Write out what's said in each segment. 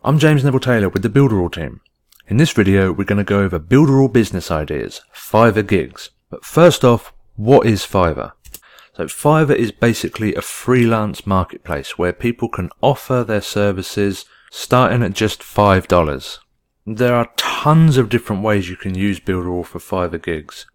I'm James Neville Taylor with the Builderall team. In this video we're going to go over Builderall business ideas, Fiverr gigs. But first off, what is Fiverr? So Fiverr is basically a freelance marketplace where people can offer their services starting at just $5. There are tons of different ways you can use Builderall for Fiverr gigs.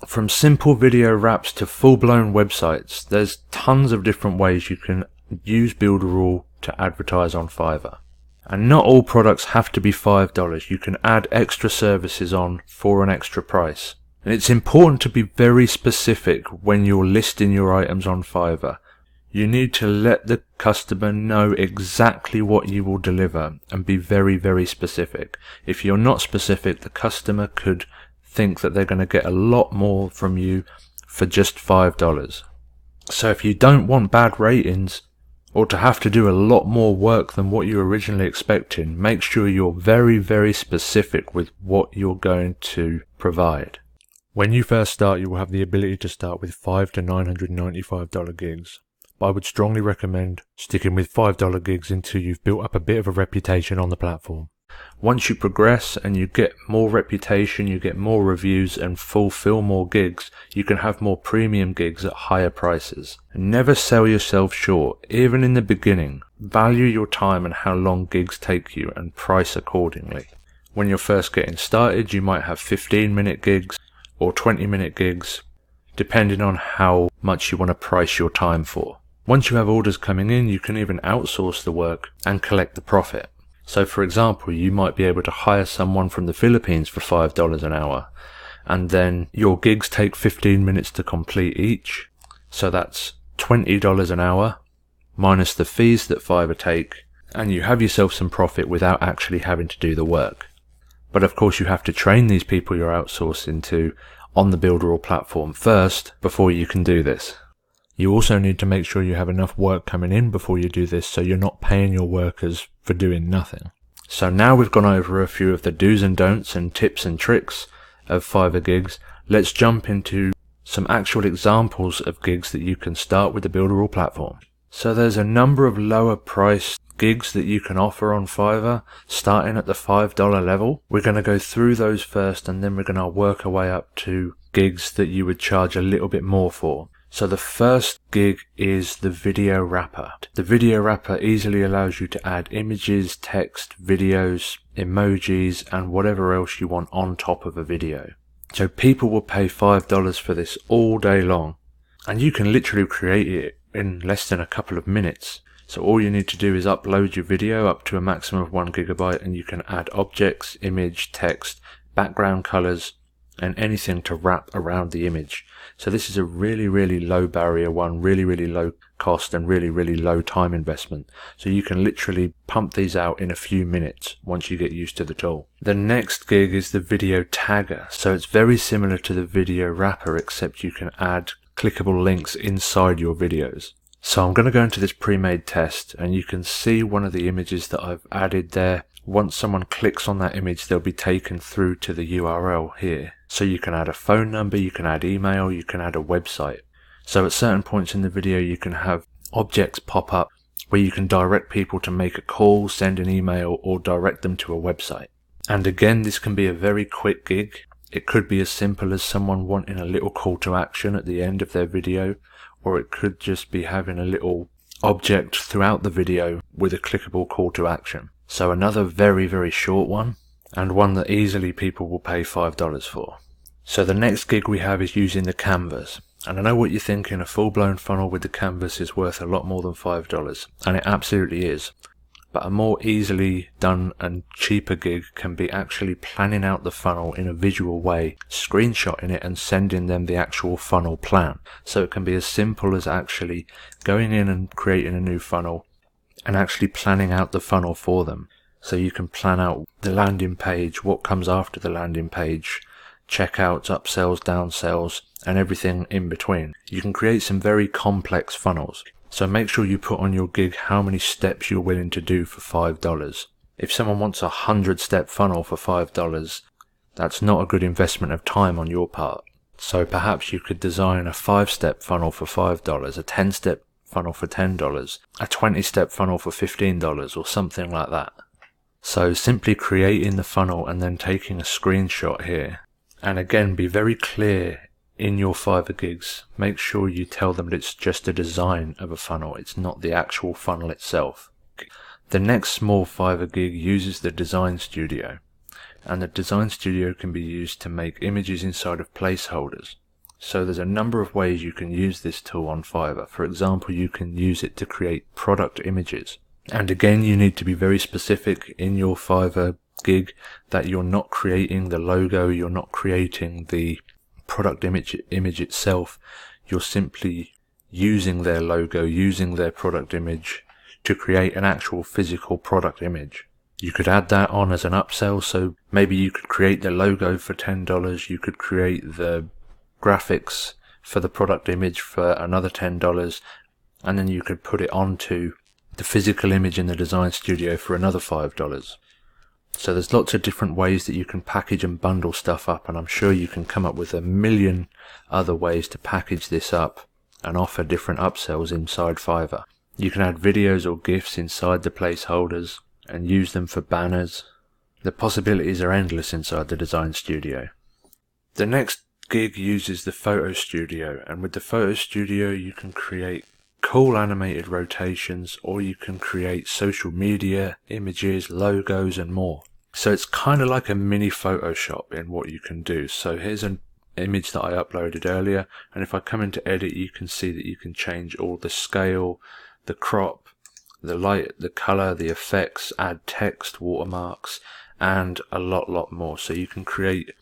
From simple video wraps to full-blown websites, there's tons of different ways you can use Builderall to advertise on Fiverr. And not all products have to be $5. You can add extra services on for an extra price. And it's important to be very specific when you're listing your items on Fiverr. You need to let the customer know exactly what you will deliver and be very, very specific. If you're not specific, the customer could think that they're going to get a lot more from you for just $5. So if you don't want bad ratings, or to have to do a lot more work than what you were originally expecting, make sure you're very, very specific with what you're going to provide. When you first start, you will have the ability to start with $5 to $995 gigs. But I would strongly recommend sticking with $5 gigs until you've built up a bit of a reputation on the platform. Once you progress and you get more reputation, you get more reviews and fulfill more gigs, you can have more premium gigs at higher prices. Never sell yourself short, even in the beginning. Value your time and how long gigs take you and price accordingly. When you're first getting started, you might have 15-minute gigs or 20-minute gigs, depending on how much you want to price your time for. Once you have orders coming in, you can even outsource the work and collect the profit. So for example, you might be able to hire someone from the Philippines for $5 an hour, and then your gigs take 15 minutes to complete each. So that's $20 an hour, minus the fees that Fiverr take, and you have yourself some profit without actually having to do the work. But of course you have to train these people you're outsourcing to on the Builderall platform first before you can do this. You also need to make sure you have enough work coming in before you do this, so you're not paying your workers for doing nothing. So now we've gone over a few of the do's and don'ts and tips and tricks of Fiverr gigs, let's jump into some actual examples of gigs that you can start with the Builderall platform. So there's a number of lower priced gigs that you can offer on Fiverr, starting at the $5 level. We're going to go through those first, and then we're going to work our way up to gigs that you would charge a little bit more for. So the first gig is the video wrapper. The video wrapper easily allows you to add images, text, videos, emojis, and whatever else you want on top of a video. So people will pay $5 for this all day long, and you can literally create it in less than a couple of minutes. So all you need to do is upload your video up to a maximum of 1 GB, and you can add objects, image, text, background colors, and anything to wrap around the image. So this is a really, really low barrier one, really, really low cost, and really, really low time investment. So you can literally pump these out in a few minutes once you get used to the tool. The next gig is the video tagger. So it's very similar to the video wrapper, except you can add clickable links inside your videos. So I'm going to go into this pre-made test, and you can see one of the images that I've added there. Once someone clicks on that image, they'll be taken through to the URL here. So you can add a phone number, you can add email, you can add a website. So at certain points in the video, you can have objects pop up where you can direct people to make a call, send an email, or direct them to a website. And again, this can be a very quick gig. It could be as simple as someone wanting a little call to action at the end of their video, or it could just be having a little object throughout the video with a clickable call to action. So another very, very short one, and one that easily people will pay $5 for. So the next gig we have is using the canvas. And I know what you're thinking, a full-blown funnel with the canvas is worth a lot more than $5, and it absolutely is. But a more easily done and cheaper gig can be actually planning out the funnel in a visual way, screenshotting it and sending them the actual funnel plan. So it can be as simple as actually going in and creating a new funnel and actually planning out the funnel for them. So you can plan out the landing page, what comes after the landing page, checkouts, upsells, downsells, and everything in between. You can create some very complex funnels. So make sure you put on your gig how many steps you're willing to do for $5. If someone wants a 100-step funnel for $5, that's not a good investment of time on your part. So perhaps you could design a 5-step funnel for $5, a 10-step funnel for $10, a 20-step funnel for $15, or something like that. So simply creating the funnel and then taking a screenshot here. And again, be very clear in your Fiverr gigs. Make sure you tell them that it's just a design of a funnel. It's not the actual funnel itself. The next small Fiverr gig uses the Design Studio. And the Design Studio can be used to make images inside of placeholders. So there's a number of ways you can use this tool on Fiverr. For example, you can use it to create product images. And again, you need to be very specific in your Fiverr gig that you're not creating the logo, you're not creating the product image itself. You're simply using their logo, using their product image to create an actual physical product image. You could add that on as an upsell, so maybe you could create the logo for $10, you could create the graphics for the product image for another $10, and then you could put it onto the physical image in the Design Studio for another $5. So there's lots of different ways that you can package and bundle stuff up, and I'm sure you can come up with a million other ways to package this up and offer different upsells inside Fiverr. You can add videos or GIFs inside the placeholders and use them for banners. The possibilities are endless inside the Design Studio. The next gig uses the Photo Studio, and with the Photo Studio you can create cool animated rotations, or you can create social media, images, logos and more. So it's kind of like a mini Photoshop in what you can do. So here's an image that I uploaded earlier, and if I come into edit you can see that you can change all the scale, the crop, the light, the color, the effects, add text, watermarks and a lot more. So you can create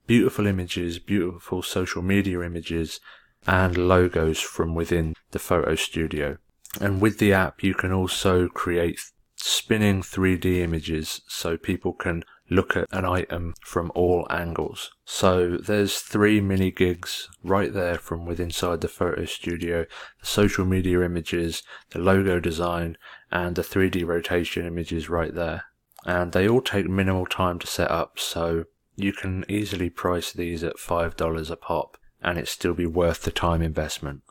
beautiful images, beautiful social media images and logos from within the Photo Studio. And with the app you can also create spinning 3D images so people can look at an item from all angles. So there's 3 mini gigs right there from within inside the Photo Studio: the social media images, the logo design and the 3D rotation images right there. And they all take minimal time to set up, so you can easily price these at $5 a pop and it still be worth the time investment.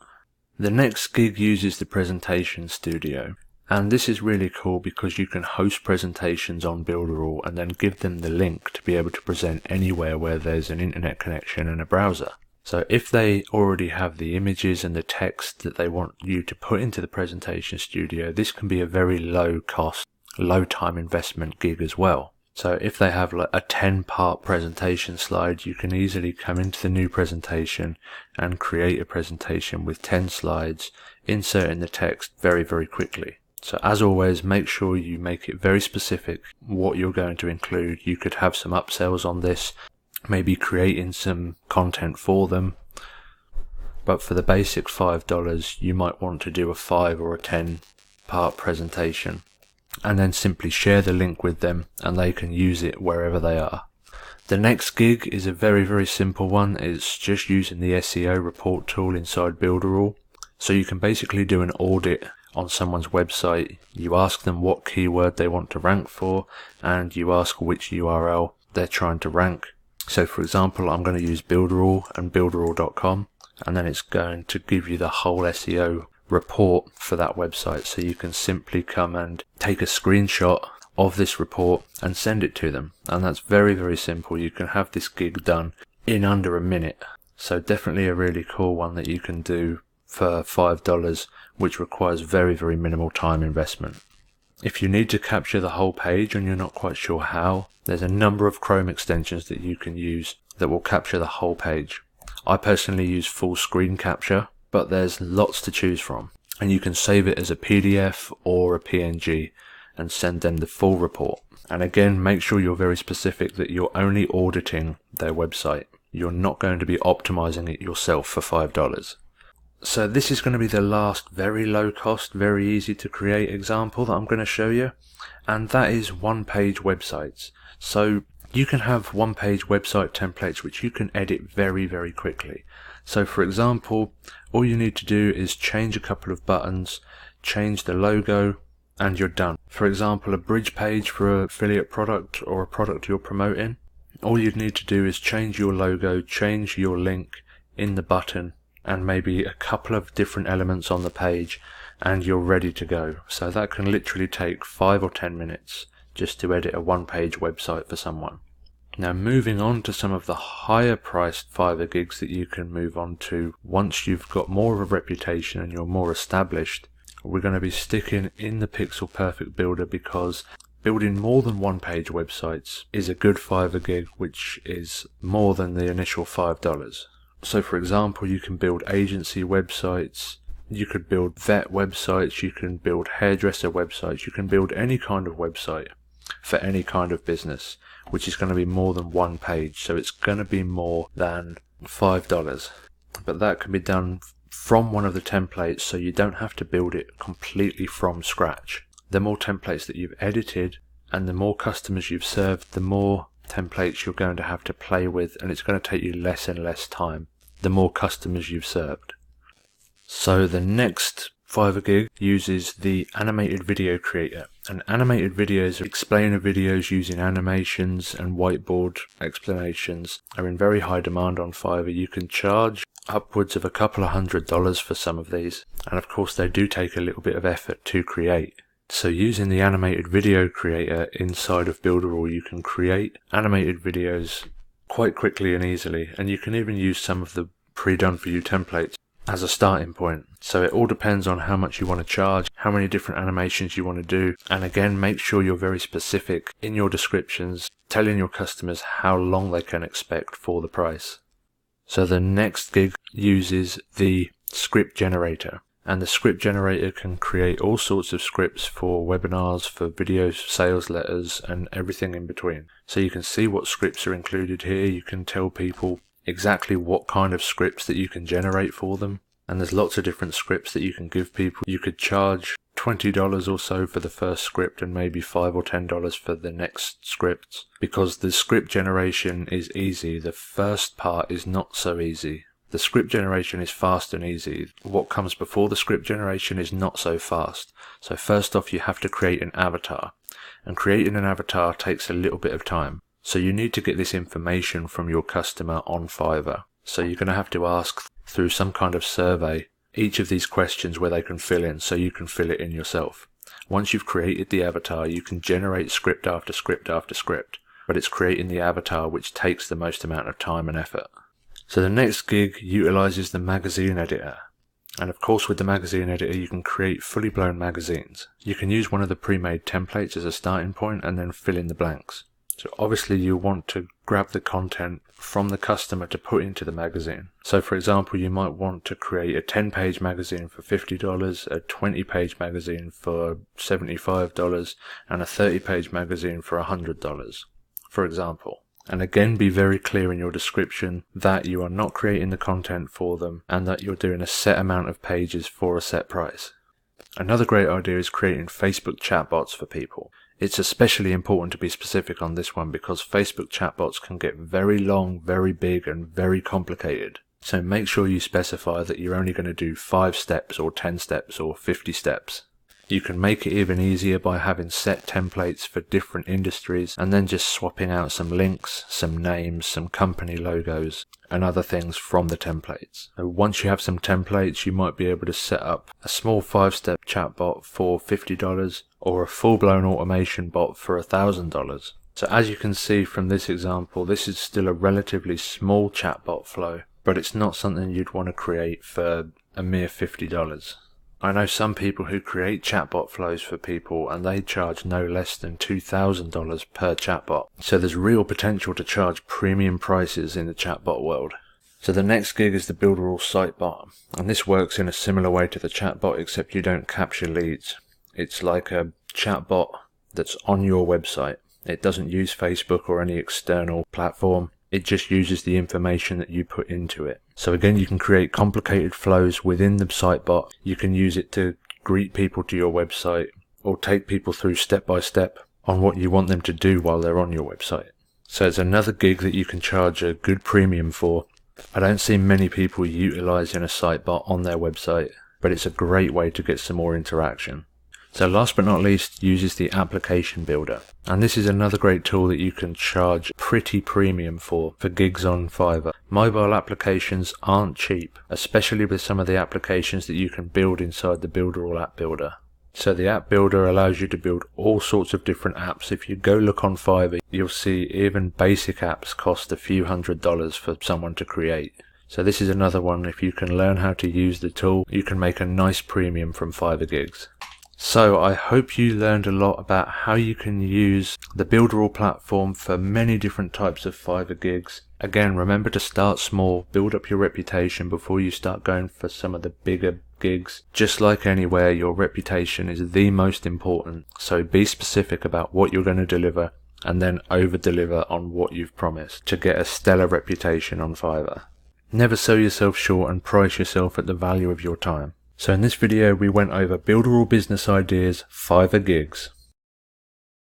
The next gig uses the Presentation Studio, and this is really cool because you can host presentations on Builderall and then give them the link to be able to present anywhere where there's an internet connection and a browser. So if they already have the images and the text that they want you to put into the Presentation Studio, this can be a very low cost, low time investment gig as well. So if they have like a 10-part presentation slide, you can easily come into the new presentation and create a presentation with 10 slides, inserting the text very quickly. So as always, make sure you make it very specific what you're going to include. You could have some upsells on this, maybe creating some content for them. But for the basic $5, you might want to do a 5 or a 10-part presentation, and then simply share the link with them and they can use it wherever they are. The next gig is a very simple one. It's just using the SEO report tool inside Builderall. So you can basically do an audit on someone's website. You ask them what keyword they want to rank for and you ask which URL they're trying to rank. So for example, I'm going to use Builderall and builderall.com, and then it's going to give you the whole SEO report for that website. So you can simply come and take a screenshot of this report and send it to them, and that's very simple. You can have this gig done in under a minute. So definitely a really cool one that you can do for $5, which requires very minimal time investment. If you need to capture the whole page and you're not quite sure how, there's a number of Chrome extensions that you can use that will capture the whole page. I personally use full screen capture, but there's lots to choose from, and you can save it as a PDF or a PNG and send them the full report. And again, make sure you're very specific that you're only auditing their website. You're not going to be optimizing it yourself for $5. So this is going to be the last very low cost, very easy to create example that I'm going to show you, and that is one-page websites. So you can have one-page website templates which you can edit very quickly. So for example, all you need to do is change a couple of buttons, change the logo, and you're done. For example, a bridge page for an affiliate product or a product you're promoting. All you'd need to do is change your logo, change your link in the button, and maybe a couple of different elements on the page, and you're ready to go. So that can literally take 5 or 10 minutes just to edit a one-page website for someone. Now moving on to some of the higher priced Fiverr gigs that you can move on to once you've got more of a reputation and you're more established, we're going to be sticking in the Pixel Perfect Builder, because building more than one-page websites is a good Fiverr gig, which is more than the initial $5. So for example, you can build agency websites, you could build vet websites, you can build hairdresser websites, you can build any kind of website for any kind of business, which is going to be more than one page. So it's going to be more than $5. But that can be done from one of the templates, so you don't have to build it completely from scratch. The more templates that you've edited and the more customers you've served, the more templates you're going to have to play with, and it's going to take you less and less time the more customers you've served. So the next Fiverr gig uses the animated video creator, and animated videos, explainer videos using animations and whiteboard explanations, are in very high demand on Fiverr. You can charge upwards of a couple of $100 for some of these, and of course they do take a little bit of effort to create. So using the animated video creator inside of Builderall, you can create animated videos quite quickly and easily, and you can even use some of the pre-done for you templates as a starting point. So it all depends on how much you want to charge, how many different animations you want to do, and again, make sure you're very specific in your descriptions, telling your customers how long they can expect for the price. So the next gig uses the script generator, and the script generator can create all sorts of scripts for webinars, for videos, sales letters, and everything in between. So you can see what scripts are included here. You can tell people exactly what kind of scripts that you can generate for them, and there's lots of different scripts that you can give people. You could charge $20 or so for the first script and maybe $5 or $10 for the next scripts, because the script generation is easy. The first part is not so easy. The script generation is fast and easy. What comes before the script generation is not so fast. So first off, you have to create an avatar, and creating an avatar takes a little bit of time. So you need to get this information from your customer on Fiverr. So you're going to have to ask through some kind of survey each of these questions where they can fill in, so you can fill it in yourself. Once you've created the avatar, you can generate script after script after script, but it's creating the avatar which takes the most amount of time and effort. So the next gig utilizes the magazine editor. And of course with the magazine editor you can create fully blown magazines. You can use one of the pre-made templates as a starting point and then fill in the blanks. So obviously you want to grab the content from the customer to put into the magazine. So for example, you might want to create a 10-page magazine for $50, a 20-page magazine for $75, and a 30-page magazine for $100, for example. And again, be very clear in your description that you are not creating the content for them and that you're doing a set amount of pages for a set price. Another great idea is creating Facebook chatbots for people. It's especially important to be specific on this one because Facebook chatbots can get very long, very big, and very complicated. So make sure you specify that you're only going to do 5 steps or 10 steps or 50 steps. You can make it even easier by having set templates for different industries and then just swapping out some links, some names, some company logos and other things from the templates. So once you have some templates, you might be able to set up a small 5-step chatbot for $50 or a full-blown automation bot for $1,000. So as you can see from this example, this is still a relatively small chatbot flow, but it's not something you'd want to create for a mere $50. I know some people who create chatbot flows for people and they charge no less than $2,000 per chatbot. So there's real potential to charge premium prices in the chatbot world. So the next gig is the Builderall Sitebot, and this works in a similar way to the chatbot except you don't capture leads. It's like a chatbot that's on your website. It doesn't use Facebook or any external platform. It just uses the information that you put into it. So again, you can create complicated flows within the Sitebot. You can use it to greet people to your website or take people through step by step on what you want them to do while they're on your website. So it's another gig that you can charge a good premium for. I don't see many people utilizing a Sitebot on their website, but it's a great way to get some more interaction. So last but not least, uses the application builder. And this is another great tool that you can charge pretty premium for gigs on Fiverr. Mobile applications aren't cheap, especially with some of the applications that you can build inside the Builderall app builder. So the app builder allows you to build all sorts of different apps. If you go look on Fiverr, you'll see even basic apps cost a few $100s for someone to create. So this is another one. If you can learn how to use the tool, you can make a nice premium from Fiverr gigs. So I hope you learned a lot about how you can use the Builderall platform for many different types of Fiverr gigs. Again, remember to start small, build up your reputation before you start going for some of the bigger gigs. Just like anywhere, your reputation is the most important. So be specific about what you're going to deliver and then over deliver on what you've promised to get a stellar reputation on Fiverr. Never sell yourself short and price yourself at the value of your time. So in this video we went over Builderall business ideas, Fiverr gigs.